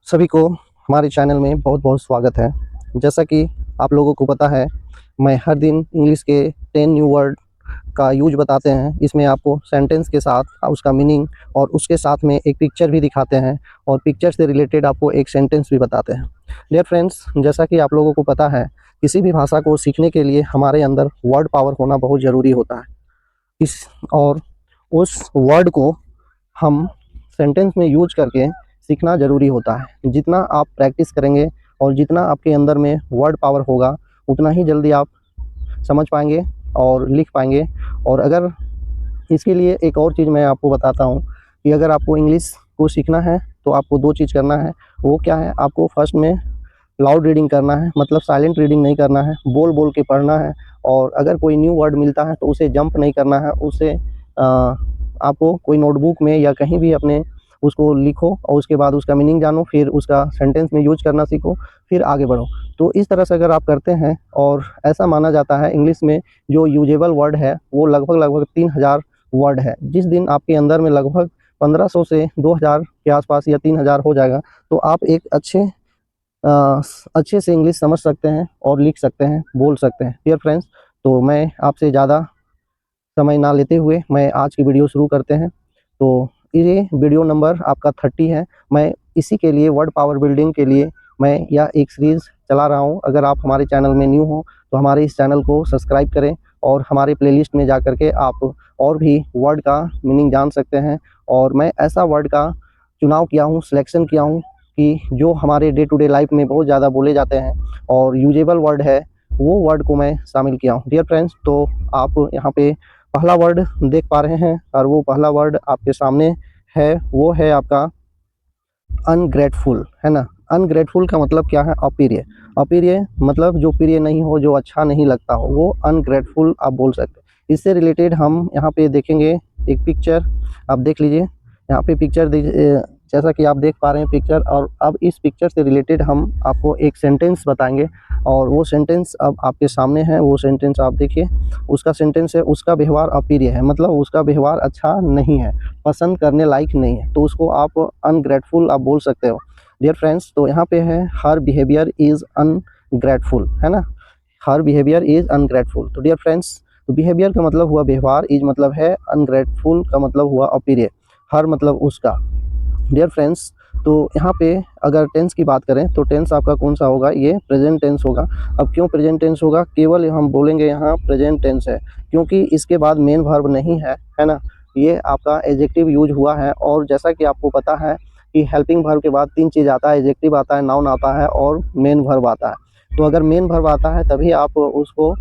सभी को हमारे चैनल में बहुत बहुत स्वागत है। जैसा कि आप लोगों को पता है, मैं हर दिन इंग्लिश के 10 न्यू वर्ड का यूज बताते हैं। इसमें आपको सेंटेंस के साथ उसका मीनिंग और उसके साथ में एक पिक्चर भी दिखाते हैं और पिक्चर से रिलेटेड आपको एक सेंटेंस भी बताते हैं। डियर फ्रेंड्स, जैसा कि आप लोगों को पता है, किसी भी भाषा को सीखने के लिए हमारे अंदर वर्ड पावर होना बहुत ज़रूरी होता है। और उस वर्ड को हम सेंटेंस में यूज करके सीखना ज़रूरी होता है। जितना आप प्रैक्टिस करेंगे और जितना आपके अंदर में वर्ड पावर होगा, उतना ही जल्दी आप समझ पाएंगे और लिख पाएंगे। और अगर इसके लिए एक और चीज़ मैं आपको बताता हूँ कि अगर आपको इंग्लिश को सीखना है तो आपको 2 चीज़ करना है। वो क्या है? आपको फर्स्ट में लाउड रीडिंग करना है, मतलब साइलेंट रीडिंग नहीं करना है, बोल बोल के पढ़ना है। और अगर कोई न्यू वर्ड मिलता है तो उसे जंप नहीं करना है, उसे आपको कोई नोटबुक में या कहीं भी अपने उसको लिखो और उसके बाद उसका मीनिंग जानो, फिर उसका सेंटेंस में यूज करना सीखो, फिर आगे बढ़ो। तो इस तरह से अगर आप करते हैं, और ऐसा माना जाता है इंग्लिश में जो यूजेबल वर्ड है वो लगभग 3000 वर्ड है। जिस दिन आपके अंदर में लगभग 1500 से 2000 के आसपास या 3000 हो जाएगा, तो आप एक अच्छे से इंग्लिश समझ सकते हैं और लिख सकते हैं, बोल सकते हैं। डियर फ्रेंड्स, तो मैं आपसे ज़्यादा समय ना लेते हुए मैं आज की वीडियो शुरू करते हैं। तो ये वीडियो नंबर आपका 30 है। मैं इसी के लिए, वर्ड पावर बिल्डिंग के लिए, मैं यह एक सीरीज़ चला रहा हूँ। अगर आप हमारे चैनल में न्यू हो तो हमारे इस चैनल को सब्सक्राइब करें और हमारे प्लेलिस्ट में जा कर के आप और भी वर्ड का मीनिंग जान सकते हैं। और मैं ऐसा वर्ड का चुनाव किया हूँ, सिलेक्शन किया हूँ कि जो हमारे डे टू डे लाइफ में बहुत ज़्यादा बोले जाते हैं और यूजेबल वर्ड है, वो वर्ड को मैं शामिल किया हूँ। डियर फ्रेंड्स, तो आप यहाँ पे पहला वर्ड देख पा रहे हैं और वो पहला वर्ड आपके सामने है, वो है आपका अनग्रेटफुल, है ना। अनग्रेटफुल का मतलब क्या है? अप्रिय। अप्रिय मतलब जो प्रिय नहीं हो, जो अच्छा नहीं लगता हो, वो अनग्रेटफुल आप बोल सकते हैं। इससे रिलेटेड हम यहाँ पे देखेंगे एक पिक्चर, आप देख लीजिए। यहाँ पे पिक्चर जैसा कि आप देख पा रहे हैं पिक्चर, और अब इस पिक्चर से रिलेटेड हम आपको एक सेंटेंस बताएंगे और वो सेंटेंस अब आपके सामने है। वो सेंटेंस आप देखिए, उसका सेंटेंस है, उसका व्यवहार अप्रिय है, मतलब उसका व्यवहार अच्छा नहीं है, पसंद करने लायक नहीं है, तो उसको आप अनग्रेटफुल आप बोल सकते हो। डियर फ्रेंड्स, तो यहाँ पे है हर बिहेवियर इज़ अनग्रेटफुल, है ना। हर बिहेवियर इज़ अनग्रेटफुल। तो डियर फ्रेंड्स, तो बिहेवियर का मतलब हुआ व्यवहार, इज मतलब है, अनग्रेटफुल का मतलब हुआ अप्रिय, हर मतलब उसका। डियर फ्रेंड्स, तो यहाँ पे अगर टेंस की बात करें तो टेंस आपका कौन सा होगा? ये प्रेजेंट टेंस होगा। अब क्यों प्रेजेंट टेंस होगा? केवल हम बोलेंगे यहाँ प्रेजेंट टेंस है क्योंकि इसके बाद मेन वर्ब नहीं है, है ना। ये आपका एडजेक्टिव यूज हुआ है, और जैसा कि आपको पता है कि हेल्पिंग वर्ब के बाद 3 चीज़ आता है, एडजेक्टिव आता है, नाउन आता है और मेन वर्ब आता है। तो अगर मेन वर्ब आता है तभी आप उसको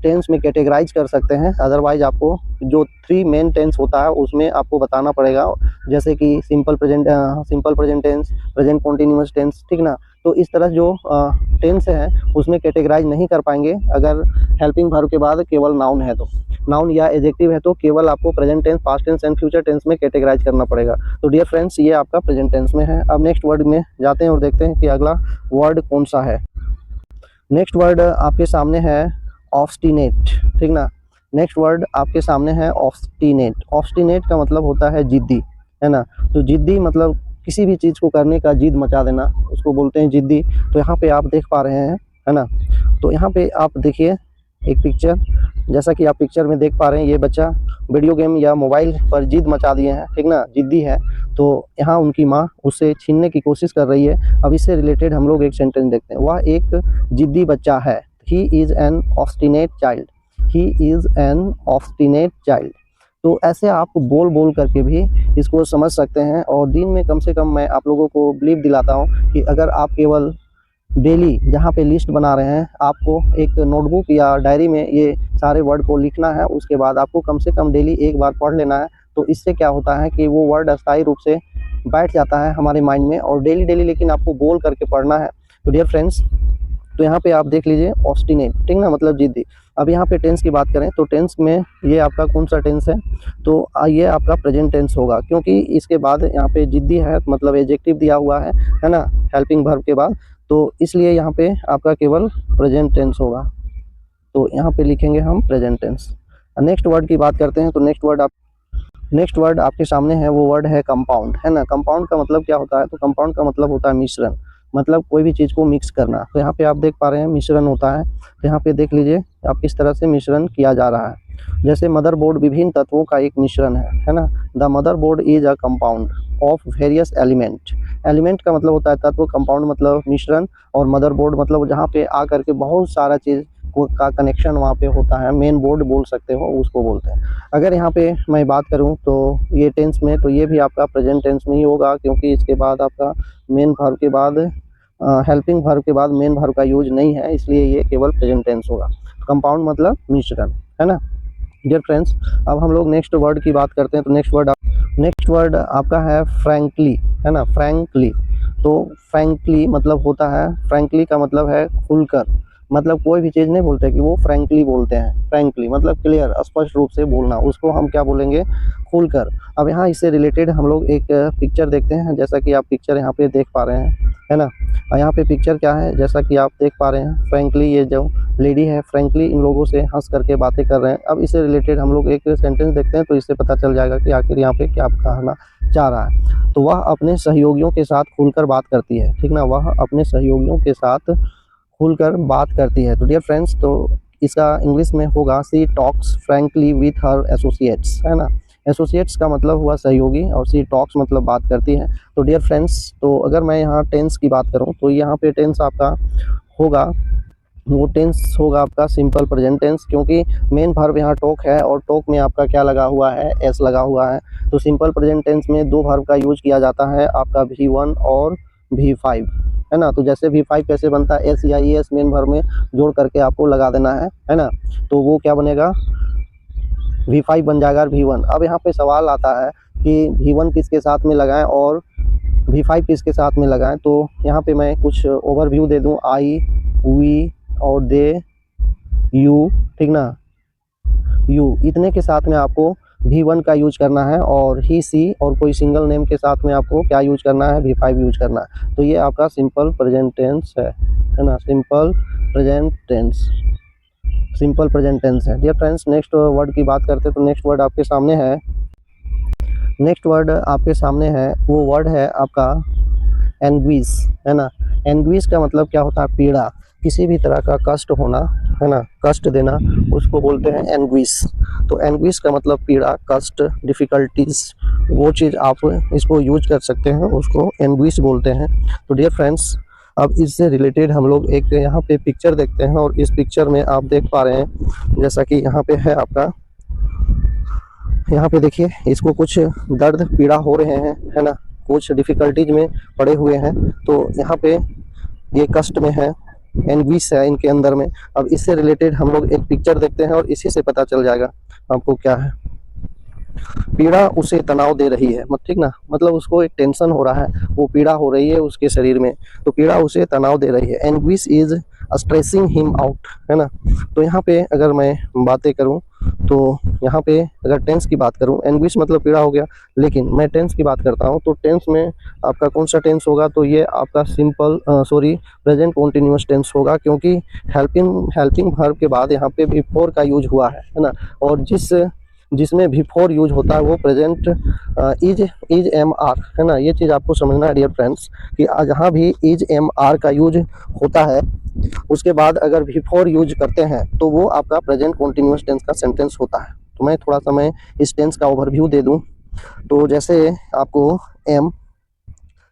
टेंस में कैटेगराइज कर सकते हैं। अदरवाइज आपको जो 3 मेन टेंस होता है उसमें आपको बताना पड़ेगा, जैसे कि simple present tense, present continuous tense, ठीक ना। तो इस तरह जो टेंस है उसमें कैटेगराइज नहीं कर पाएंगे अगर हेल्पिंग वर्ब के बाद केवल नाउन है तो। नाउन या एडजेक्टिव है तो केवल आपको present tense, past tense and future tense में कैटेगराइज करना पड़ेगा। तो डियर फ्रेंड्स, ये आपका प्रेजेंट टेंस में है। अब नेक्स्ट वर्ड में जाते हैं और देखते हैं कि अगला वर्ड कौन सा है। नेक्स्ट वर्ड आपके सामने है ऑब्स्टिनेट, ठीक ना। नेक्स्ट वर्ड आपके सामने है ऑब्स्टिनेट। ऑब्स्टिनेट का मतलब होता है जिद्दी, है ना। तो जिद्दी मतलब किसी भी चीज़ को करने का जिद मचा देना, उसको बोलते हैं जिद्दी। तो यहाँ पे आप देख पा रहे हैं, है ना। तो यहाँ पे आप देखिए एक पिक्चर, जैसा कि आप पिक्चर में देख पा रहे हैं, ये बच्चा वीडियो गेम या मोबाइल पर जिद मचा दिए हैं, ठीक ना, जिद्दी है। तो यहाँ उनकी माँ उससे छीनने की कोशिश कर रही है। अब इससे रिलेटेड हम लोग एक सेंटेंस देखते हैं। वह एक जिद्दी बच्चा है। He is an obstinate child. He is an obstinate child. तो ऐसे आप बोल बोल करके भी इसको समझ सकते हैं। और दिन में कम से कम मैं आप लोगों को बिलीव दिलाता हूँ कि अगर आप केवल डेली जहाँ पे लिस्ट बना रहे हैं, आपको एक नोटबुक या डायरी में ये सारे वर्ड को लिखना है, उसके बाद आपको कम से कम डेली एक बार पढ़ लेना है। तो इससे क्या होता है कि वो वर्ड अस्थायी रूप से बैठ जाता है हमारे माइंड में, और डेली लेकिन आपको बोल करके पढ़ना है। तो डियर फ्रेंड्स, तो यहाँ पे आप देख लीजिए ऑब्स्टिनेट, ठीक ना, मतलब जिद्दी। अब यहाँ पे टेंस की बात करें तो टेंस में ये आपका कौन सा टेंस है? तो ये आपका प्रेजेंट टेंस होगा, क्योंकि इसके बाद यहाँ पे जिद्दी है, मतलब एडजेक्टिव दिया हुआ है ना, हेल्पिंग वर्ब के बाद। तो इसलिए यहाँ पे आपका केवल प्रेजेंट टेंस होगा। तो यहाँ पे लिखेंगे हम प्रेजेंट टेंस। नेक्स्ट वर्ड की बात करते हैं तो नेक्स्ट वर्ड नेक्स्ट वर्ड आपके सामने है, वो वर्ड है कंपाउंड, है ना। कंपाउंड का मतलब क्या होता है, तो कंपाउंड का मतलब होता है मिश्रण, मतलब कोई भी चीज़ को मिक्स करना। तो यहाँ पे आप देख पा रहे हैं मिश्रण होता है, तो यहाँ पे देख लीजिए आप किस तरह से मिश्रण किया जा रहा है। जैसे मदरबोर्ड विभिन्न तत्वों का एक मिश्रण है ना। The motherboard is a compound of various element. Element का मतलब होता है तत्व, कंपाउंड मतलब मिश्रण, और मदरबोर्ड मतलब जहाँ पे आ करके बहुत सारा चीज़ का कनेक्शन वहाँ पे होता है, मेन बोर्ड बोल सकते हो, उसको बोलते हैं। अगर यहाँ पे मैं बात करूँ तो ये टेंस में, तो ये भी आपका प्रेजेंट टेंस में ही होगा, क्योंकि इसके बाद आपका मेन वर्ब के बाद हेल्पिंग वर्ब के बाद मेन वर्ब का यूज नहीं है, इसलिए ये केवल प्रेजेंट टेंस होगा। कंपाउंड मतलब मिश्रण, है ना। डियर फ्रेंड्स, अब हम लोग नेक्स्ट वर्ड की बात करते हैं। तो नेक्स्ट वर्ड आपका है फ्रैंकली, है ना। फ्रैंकली, तो फ्रैंकली मतलब होता है, फ्रैंकली का मतलब है खुलकर, मतलब कोई भी चीज़ नहीं बोलते कि वो फ्रैंकली बोलते हैं। फ्रैंकली मतलब क्लियर, स्पष्ट रूप से बोलना, उसको हम क्या बोलेंगे, खुलकर। अब यहाँ इससे रिलेटेड हम लोग एक पिक्चर देखते हैं, जैसा कि आप पिक्चर यहाँ पे देख पा रहे हैं, है ना। यहाँ पे पिक्चर क्या है, जैसा कि आप देख पा रहे हैं, फ्रैंकली ये जो लेडी है, फ्रैंकली इन लोगों से हंस करके बातें कर रहे हैं। अब इससे रिलेटेड हम लोग एक सेंटेंस देखते हैं, तो इससे पता चल जाएगा कि आखिर यहाँ पे क्या कहना चाह रहा है। तो वह अपने सहयोगियों के साथ खुलकर बात करती है, ठीक ना। वह अपने सहयोगियों के साथ खुलकर बात करती है। तो डियर फ्रेंड्स, तो इसका इंग्लिश में होगा she talks frankly with her associates, है ना। एसोसिएट्स का मतलब हुआ सहयोगी, और सी टॉक्स मतलब बात करती है। तो डियर फ्रेंड्स, तो अगर मैं यहाँ टेंस की बात करूँ, तो यहाँ पे टेंस आपका होगा, वो टेंस होगा आपका सिंपल प्रेजेंट टेंस, क्योंकि मेन वर्ब यहाँ टॉक है, और टॉक में आपका क्या लगा हुआ है, एस लगा हुआ है। तो सिंपल प्रेजेंट टेंस में दो वर्ब का यूज किया जाता है, आपका V1 और V5, है ना। तो जैसे V5 कैसे बनता है, एस या ई एस मेन वर्ब में जोड़ करके आपको लगा देना है ना। तो वो क्या बनेगा, V5 बन जाएगा V1। अब यहाँ पे सवाल आता है कि V1 किसके साथ में लगाएं और V5 किसके साथ में लगाएं। तो यहाँ पे मैं कुछ ओवरव्यू दे दूँ, आई, वी और दे, यू, ठीक ना, यू, इतने के साथ में आपको V1 का यूज करना है, और ही, सी और कोई सिंगल नेम के साथ में आपको क्या यूज करना है, V5 यूज करना है। तो ये आपका सिंपल प्रेजेंट टेंस है ना। Simple present tense, simple present tense है। डियर फ्रेंड्स, नेक्स्ट वर्ड की बात करते हैं। तो नेक्स्ट वर्ड आपके सामने है, नेक्स्ट वर्ड आपके सामने है, वो वर्ड है आपका एंग्विश, है ना। एंग्विश का मतलब क्या होता है, पीड़ा, किसी भी तरह का कष्ट होना, है ना, कष्ट देना, उसको बोलते हैं एंग्विश। तो एंग्विश का मतलब पीड़ा, कष्ट, डिफ़िकल्टीज, वो चीज़ आप इसको यूज कर सकते हैं, उसको एंग्विश बोलते हैं। तो डियर फ्रेंड्स, अब इससे रिलेटेड हम लोग एक यहाँ पे पिक्चर देखते हैं, और इस पिक्चर में आप देख पा रहे हैं, जैसा कि यहाँ पे है आपका, यहाँ पे देखिए, इसको कुछ दर्द पीड़ा हो रहे हैं, है ना, कुछ डिफ़िकल्टीज में पड़े हुए हैं। तो यहाँ पे ये कष्ट में है, एंग्विश है इनके अंदर में। अब इससे रिलेटेड हम लोग एक पिक्चर देखते हैं, और इसी से पता चल जाएगा आपको क्या है। पीड़ा उसे तनाव दे रही है, ठीक ना, मतलब उसको एक टेंशन हो रहा है, वो पीड़ा हो रही है उसके शरीर में, तो पीड़ा उसे तनाव दे रही है। Anguish is stressing him out, है ना। तो यहाँ पे अगर मैं बातें करूँ, तो यहाँ पे अगर टेंस की बात करूँ, एंग्विश मतलब पीड़ा हो गया, लेकिन मैं टेंस की बात करता हूँ, तो टेंस में आपका कौन सा टेंस होगा, तो ये आपका सिंपल प्रेजेंट कॉन्टिन्यूअस टेंस होगा, क्योंकि हेल्पिंग वर्ब के बाद यहाँ पे बिफोर का यूज हुआ है ना। और जिसमें बिफोर यूज होता है वो प्रेजेंट इज एम आर, है ना। ये चीज़ आपको समझना है डियर फ्रेंड्स, कि जहाँ भी इज एम आर का यूज होता है, उसके बाद अगर बिफोर यूज करते हैं, तो वो आपका प्रेजेंट कॉन्टिन्यूअस टेंस का सेंटेंस होता है। तो मैं थोड़ा सा मैं इस टेंस का ओवरव्यू दे दूं। तो जैसे आपको एम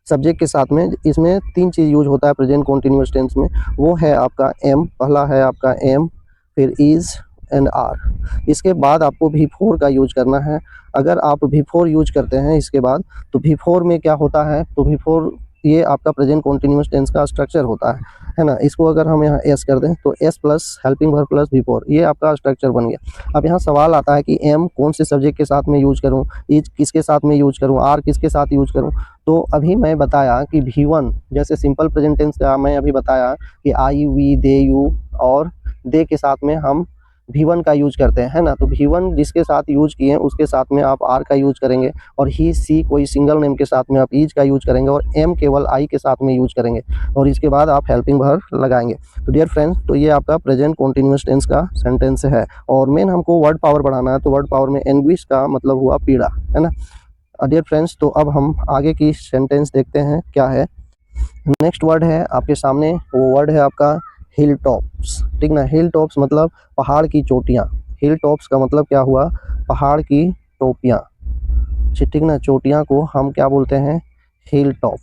सब्जेक्ट के साथ में, इसमें तीन चीज़ यूज होता है प्रेजेंट कॉन्टिन्यूअस टेंस में, वो है आपका एम, पहला है आपका एम, फिर इज एंड आर। इसके बाद आपको बिफोर का यूज करना है। अगर आप बिफोर यूज करते हैं इसके बाद, तो बिफोर में क्या होता है, तो बिफोर ये आपका प्रेजेंट कॉन्टिन्यूअस टेंस का स्ट्रक्चर होता है ना। इसको अगर हम यहाँ एस कर दें, तो S plus helping verb plus before, ये आपका स्ट्रक्चर बन गया। अब यहाँ सवाल आता है कि एम कौन से सब्जेक्ट के साथ में यूज करूँ, इज किसके साथ में यूज करूँ, आर किसके साथ यूज करूँ। तो अभी मैं बताया कि V1 जैसे सिंपल प्रेजेंट टेंस का मैं अभी बताया कि आई, वी, दे, यू और दे के साथ में हम V1 का यूज करते हैं, है ना। तो V1 जिसके साथ यूज किए हैं उसके साथ में आप R का यूज करेंगे, और ही सी कोई सिंगल नेम के साथ में आप इज का यूज करेंगे, और M केवल I के साथ में यूज करेंगे, और इसके बाद आप हेल्पिंग वर्ब लगाएंगे। तो डियर फ्रेंड्स, तो ये आपका प्रेजेंट कॉन्टिन्यूअस टेंस का सेंटेंस है। और मेन हमको वर्ड पावर बढ़ाना है, तो वर्ड पावर में एंग्विश का मतलब हुआ पीड़ा, है ना। डियर फ्रेंड्स, तो अब हम आगे की सेंटेंस देखते हैं क्या है। नेक्स्ट वर्ड है आपके सामने, वो वर्ड है आपका हिल टॉप्स, ठीक ना। हिल टॉप्स मतलब पहाड़ की चोटियाँ। हिल टॉप्स का मतलब क्या हुआ, पहाड़ की टोपियाँ, ठीक ना। चोटियाँ को हम क्या बोलते हैं, हिल टॉप।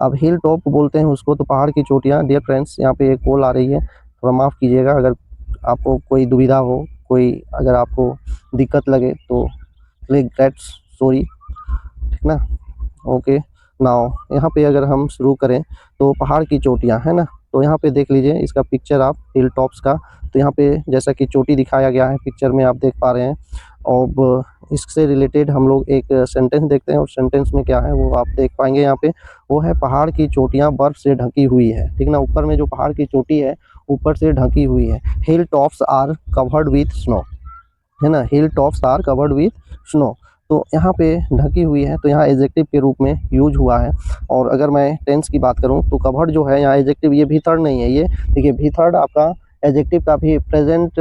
अब हिल टॉप बोलते हैं उसको, तो पहाड़ की चोटियाँ। डियर फ्रेंड्स, यहाँ पे एक कॉल आ रही है, थोड़ा माफ़ कीजिएगा अगर आपको कोई दुविधा हो, कोई अगर आपको दिक्कत लगे तो प्लीज गेट्स सॉरी, ठीक ना। ओके, नाउ यहाँ पे अगर हम शुरू करें तो पहाड़ की चोटियाँ, है ना। तो यहाँ पे देख लीजिए इसका पिक्चर आप हिल टॉप्स का। तो यहाँ पे जैसा कि चोटी दिखाया गया है पिक्चर में, आप देख पा रहे हैं। और इससे रिलेटेड हम लोग एक सेंटेंस देखते हैं, और सेंटेंस में क्या है वो आप देख पाएंगे यहाँ पे। वो है पहाड़ की चोटियाँ बर्फ से ढकी हुई है, ठीक ना। ऊपर में जो पहाड़ की चोटी है ऊपर से ढकी हुई है। Hill tops are covered with snow, है ना। Hill tops are covered with snow. तो यहाँ पे ढकी हुई है, तो यहाँ एडजेक्टिव के रूप में यूज हुआ है। और अगर मैं टेंस की बात करूँ तो कवर्ड जो है यहाँ एडजेक्टिव, ये भी थर्ड नहीं है। ये देखिए भी थर्ड आपका एडजेक्टिव का भी प्रेजेंट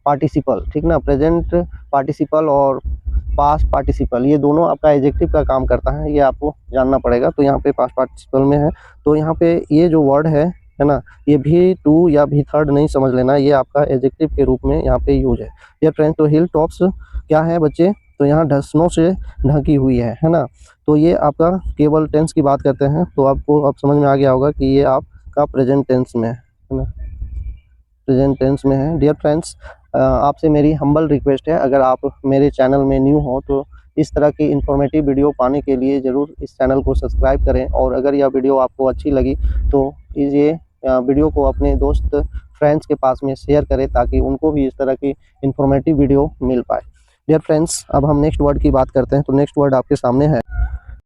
पार्टिसिपल, ठीक ना। प्रेजेंट पार्टिसिपल और पास्ट पार्टिसिपल, ये दोनों आपका एडजेक्टिव का काम करता है, ये आपको जानना पड़ेगा। तो यहाँ पे पास्ट पार्टिसिपल में है, तो यहाँ पे ये जो वर्ड है ना, ये भी टू या भी थर्ड नहीं समझ लेना, ये आपका एडजेक्टिव के रूप में यहाँ पे यूज है। ये फ्रेंड्स, तो हिल टॉप्स क्या है बच्चे, तो यहाँ स्नो से ढकी हुई है ना। तो ये आपका केवल टेंस की बात करते हैं, तो आपको अब समझ में आ गया होगा कि ये आपका प्रेजेंट टेंस में है ना, प्रेजेंट टेंस में है। डियर फ्रेंड्स, आपसे मेरी हम्बल रिक्वेस्ट है, अगर आप मेरे चैनल में न्यू हो तो इस तरह की इन्फॉर्मेटिव वीडियो पाने के लिए ज़रूर इस चैनल को सब्सक्राइब करें। और अगर यह वीडियो आपको अच्छी लगी तो ये वीडियो को अपने दोस्त फ्रेंड्स के पास में शेयर करें, ताकि उनको भी इस तरह की इन्फॉर्मेटिव वीडियो मिल पाए। डियर फ्रेंड्स, अब हम नेक्स्ट वर्ड की बात करते हैं। तो नेक्स्ट वर्ड आपके सामने है,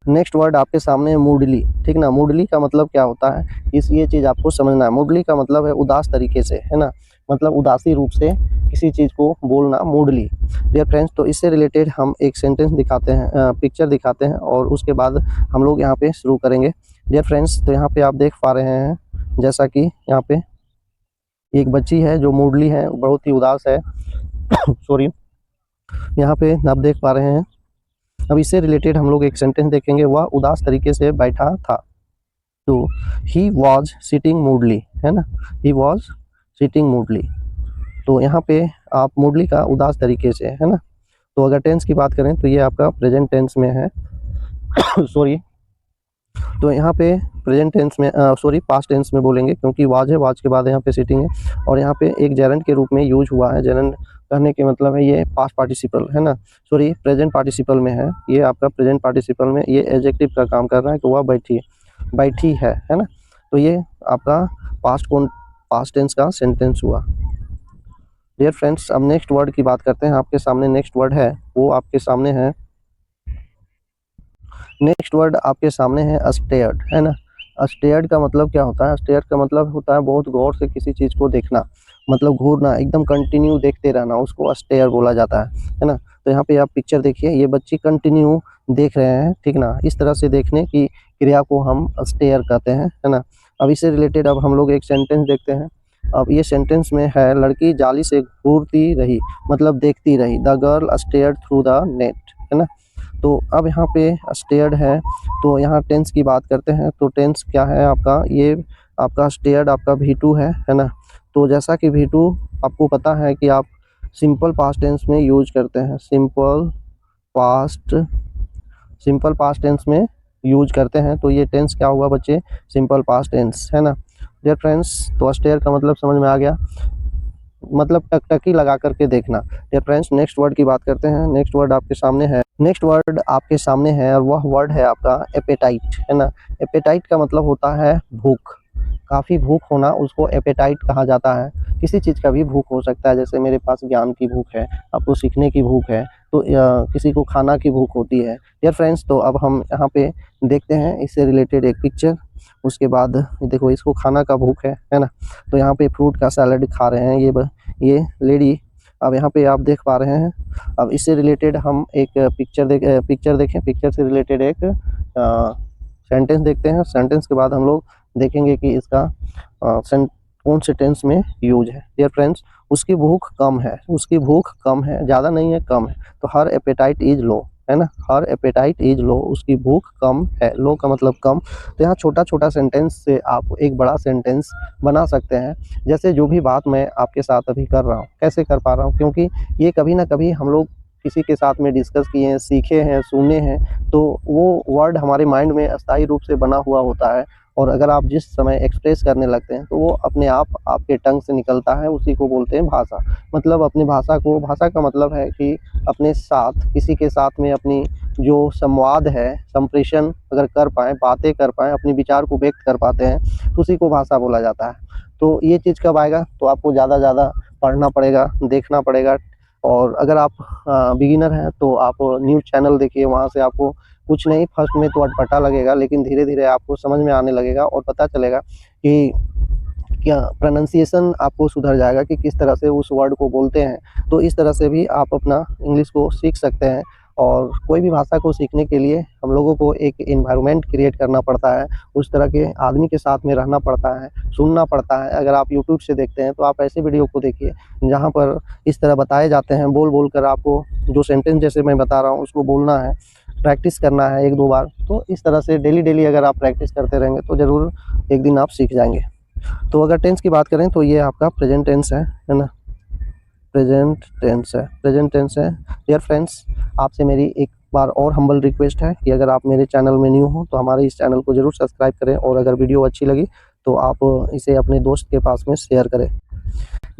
नेक्स्ट वर्ड आपके सामने है मूडली, ठीक ना। मूडली का मतलब क्या होता है, ये चीज़ आपको समझना है। मूडली का मतलब है उदास तरीके से, है ना, मतलब उदासी रूप से किसी चीज़ को बोलना, मूडली। डियर फ्रेंड्स, तो इससे रिलेटेड हम एक सेंटेंस दिखाते हैं, पिक्चर दिखाते हैं, और उसके बाद हम लोग यहाँ पे शुरू करेंगे। डियर फ्रेंड्स, तो यहाँ पे आप देख पा रहे हैं जैसा कि यहाँ पे एक बच्ची है जो मूडली है, बहुत ही उदास है सॉरी, यहाँ पे आप देख पा रहे हैं। अब इससे रिलेटेड हम लोग एक सेंटेंस देखेंगे, वह उदास तरीके से बैठा था। तो ही वॉज सिटिंग मूडली, है ना, ही वॉज सिटिंग मूडली। तो यहाँ पे आप मूडली का उदास तरीके से, है ना। तो अगर टेंस की बात करें तो ये आपका प्रेजेंट टेंस में है सॉरी। तो यहाँ पे प्रेजेंट टेंस में पास्ट टेंस में बोलेंगे, क्योंकि वाज है, वाज के बाद यहाँ पे सिटिंग है, और यहाँ पे एक जेरेंट के रूप में यूज हुआ है। जेरेंट कहने के मतलब है ये पास्ट पार्टिसिपल, है ना, सॉरी प्रेजेंट पार्टिसिपल में है। ये आपका प्रेजेंट पार्टिसिपल में ये एडजेक्टिव का काम कर रहा है कि वह बैठी है ना। तो ये आपका पास्ट टेंस का सेंटेंस हुआ। डियर फ्रेंड्स, अब नेक्स्ट वर्ड की बात करते हैं। आपके सामने नेक्स्ट वर्ड है, वो आपके सामने है, नेक्स्ट वर्ड आपके सामने है स्टेयर्ड, है ना। स्टेयर्ड का मतलब क्या होता है, स्टेयर्ड का मतलब होता है बहुत गौर से किसी चीज़ को देखना, मतलब घूरना, एकदम कंटिन्यू देखते रहना, उसको स्टेयर बोला जाता है ना। तो यहाँ पे आप पिक्चर देखिए, ये बच्ची कंटिन्यू देख रहे हैं, ठीक ना। इस तरह से देखने की क्रिया को हम स्टेयर कहते हैं, है ना। अब इससे रिलेटेड अब हम लोग एक सेंटेंस देखते हैं। अब ये सेंटेंस में है, लड़की जाली से घूरती रही, मतलब देखती रही। The girl stared through the net, है ना। तो अब यहाँ पे स्टेयर्ड है, तो यहाँ टेंस की बात करते हैं। तो टेंस क्या है आपका, ये आपका स्टेयर्ड आपका V2 है ना। तो जैसा कि V2 आपको पता है कि आप सिंपल पास्ट टेंस में यूज करते हैं, सिंपल पास्ट टेंस में यूज करते हैं। तो ये टेंस क्या हुआ बच्चे, सिंपल पास्ट टेंस, है ना। डियर फ्रेंड्स, तो स्टेयर का मतलब समझ में आ गया, मतलब टकटकी लगा करके देखना। डियर फ्रेंड्स, नेक्स्ट वर्ड की बात करते हैं। नेक्स्ट वर्ड आपके सामने है, नेक्स्ट वर्ड आपके सामने है, और वह वर्ड है आपका एपेटाइट, है ना। एपेटाइट का मतलब होता है भूख, काफ़ी भूख होना, उसको एपेटाइट कहा जाता है। किसी चीज़ का भी भूख हो सकता है, जैसे मेरे पास ज्ञान की भूख है, आपको सीखने की भूख है, तो किसी को खाना की भूख होती है। डियर फ्रेंड्स, तो अब हम यहाँ पे देखते हैं इससे रिलेटेड एक पिक्चर, उसके बाद देखो इसको खाना का भूख है ना। तो यहाँ पे फ्रूट का सैलड खा रहे हैं ये लेडी, अब यहाँ पे आप देख पा रहे हैं। अब इससे रिलेटेड हम एक पिक्चर देखें। पिक्चर से रिलेटेड एक सेंटेंस देखते हैं। सेंटेंस के बाद हम लोग देखेंगे कि इसका कौन से टेंस में यूज है। डियर फ्रेंड्स, उसकी भूख कम है। उसकी भूख कम है, ज़्यादा नहीं है, कम है। तो हर एपेटाइट इज लो, है ना। हर एपेटाइट इज लो, उसकी भूख कम है। लो का मतलब कम। तो यहाँ छोटा छोटा सेंटेंस से आप एक बड़ा सेंटेंस बना सकते हैं। जैसे जो भी बात मैं आपके साथ अभी कर रहा हूँ, कैसे कर पा रहा हूँ, क्योंकि ये कभी ना कभी हम लोग किसी के साथ में डिस्कस किए हैं, सीखे हैं, सुने हैं, तो वो वर्ड हमारे माइंड में अस्थायी रूप से बना हुआ होता है। और अगर आप जिस समय एक्सप्रेस करने लगते हैं तो वो अपने आप आपके टंग से निकलता है। उसी को बोलते हैं भाषा। मतलब अपनी भाषा का मतलब है कि अपने साथ, किसी के साथ में अपनी जो संवाद है, संप्रेषण अगर कर पाएँ, बातें कर पाएँ, अपने विचार को व्यक्त कर पाते हैं, तो उसी को भाषा बोला जाता है। तो ये चीज़ कब आएगा, तो आपको ज़्यादा पढ़ना पड़ेगा, देखना पड़ेगा। और अगर आप बिगिनर हैं तो आप न्यूज़ चैनल देखिए, वहाँ से आपको कुछ नहीं, फर्स्ट में तो अटपटा लगेगा, लेकिन धीरे-धीरे आपको समझ में आने लगेगा और पता चलेगा कि क्या प्रोनंसिएशन आपको सुधर जाएगा कि किस तरह से उस वर्ड को बोलते हैं। तो इस तरह से भी आप अपना इंग्लिश को सीख सकते हैं। और कोई भी भाषा को सीखने के लिए हम लोगों को एक एनवायरनमेंट क्रिएट करना पड़ता है, उस तरह के आदमी के साथ में रहना पड़ता है, सुनना पड़ता है। अगर आप यूट्यूब से देखते हैं तो आप ऐसे वीडियो को देखिए जहाँ पर इस तरह बताए जाते हैं, बोल कर आपको जो सेंटेंस जैसे मैं बता रहा हूँ उसको बोलना है, प्रैक्टिस करना है 1-2 बार। तो इस तरह से डेली अगर आप प्रैक्टिस करते रहेंगे तो ज़रूर एक दिन आप सीख जाएंगे। तो अगर टेंस की बात करें तो ये आपका प्रेजेंट टेंस है ना। प्रेजेंट टेंस है। डियर फ्रेंड्स, आपसे मेरी एक बार और हम्बल रिक्वेस्ट है कि अगर आप मेरे चैनल में न्यू हो तो हमारे इस चैनल को ज़रूर सब्सक्राइब करें, और अगर वीडियो अच्छी लगी तो आप इसे अपने दोस्त के पास में शेयर करें।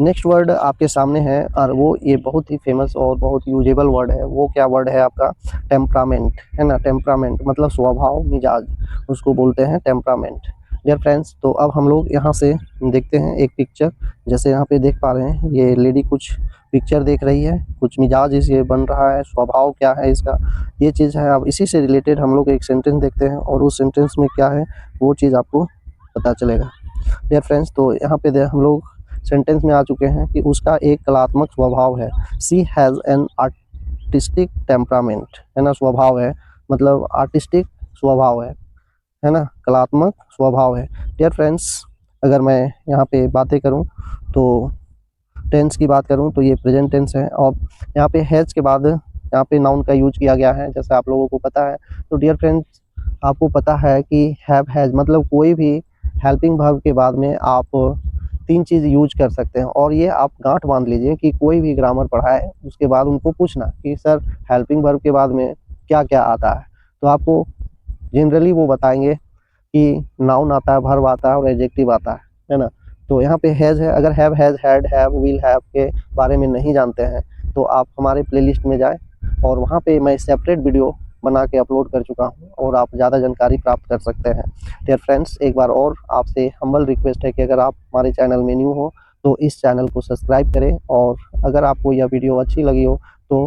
नेक्स्ट वर्ड आपके सामने है, और वो ये बहुत ही फेमस और बहुत यूजेबल वर्ड है। वो क्या वर्ड है आपका, टेम्परामेंट, है ना। टेम्परामेंट मतलब स्वभाव, मिजाज, उसको बोलते हैं टेम्परामेंट। डियर फ्रेंड्स, तो अब हम लोग यहाँ से देखते हैं एक पिक्चर। जैसे यहाँ पे देख पा रहे हैं, ये लेडी कुछ पिक्चर देख रही है, कुछ मिजाज इसे बन रहा है, स्वभाव क्या है इसका, ये चीज़ है। अब इसी से रिलेटेड हम लोग एक सेंटेंस देखते हैं, और उस सेंटेंस में क्या है वो चीज़ आपको पता चलेगा। डियर फ्रेंड्स, तो यहाँ पे हम लोग सेंटेंस में आ चुके हैं कि उसका एक कलात्मक स्वभाव है। सी हैज़ एन आर्टिस्टिक टेम्परामेंट, है ना। स्वभाव है मतलब आर्टिस्टिक स्वभाव है ना, कलात्मक स्वभाव है। डियर फ्रेंड्स, अगर मैं यहाँ पे बातें करूँ तो टेंस की बात करूँ तो ये प्रेजेंट टेंस है, और यहाँ पे हैज़ के बाद यहाँ पे नाउन का यूज किया गया है, जैसा आप लोगों को पता है। तो डियर फ्रेंड्स, आपको पता है कि हैव, हैज़ मतलब कोई भी हेल्पिंग वर्ब के बाद में आप 3 चीज़ यूज कर सकते हैं। और ये आप गांठ बांध लीजिए कि कोई भी ग्रामर पढ़ाए उसके बाद उनको पूछना कि सर हेल्पिंग वर्ब के बाद में क्या क्या आता है, तो आपको जनरली वो बताएंगे कि नाउन आता है, वर्ब आता है और एडजेक्टिव आता है ना। तो यहाँ पे हैज़ है, अगर have, has, had, have, will have के बारे में नहीं जानते हैं तो आप हमारे प्लेलिस्ट में जाएं, और वहाँ पे मैं सेपरेट वीडियो बना के अपलोड कर चुका हूँ, और आप ज़्यादा जानकारी प्राप्त कर सकते हैं। डियर फ्रेंड्स, एक बार और आपसे हम्बल रिक्वेस्ट है कि अगर आप हमारे चैनल में न्यू हो तो इस चैनल को सब्सक्राइब करें, और अगर आपको यह वीडियो अच्छी लगी हो तो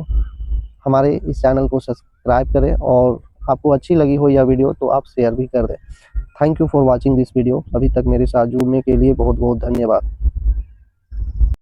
हमारे इस चैनल को सब्सक्राइब करें, और आपको अच्छी लगी हो यह वीडियो तो आप शेयर भी कर दें। Thank you for watching this video. अभी तक मेरे साथ जुड़ने के लिए बहुत बहुत धन्यवाद।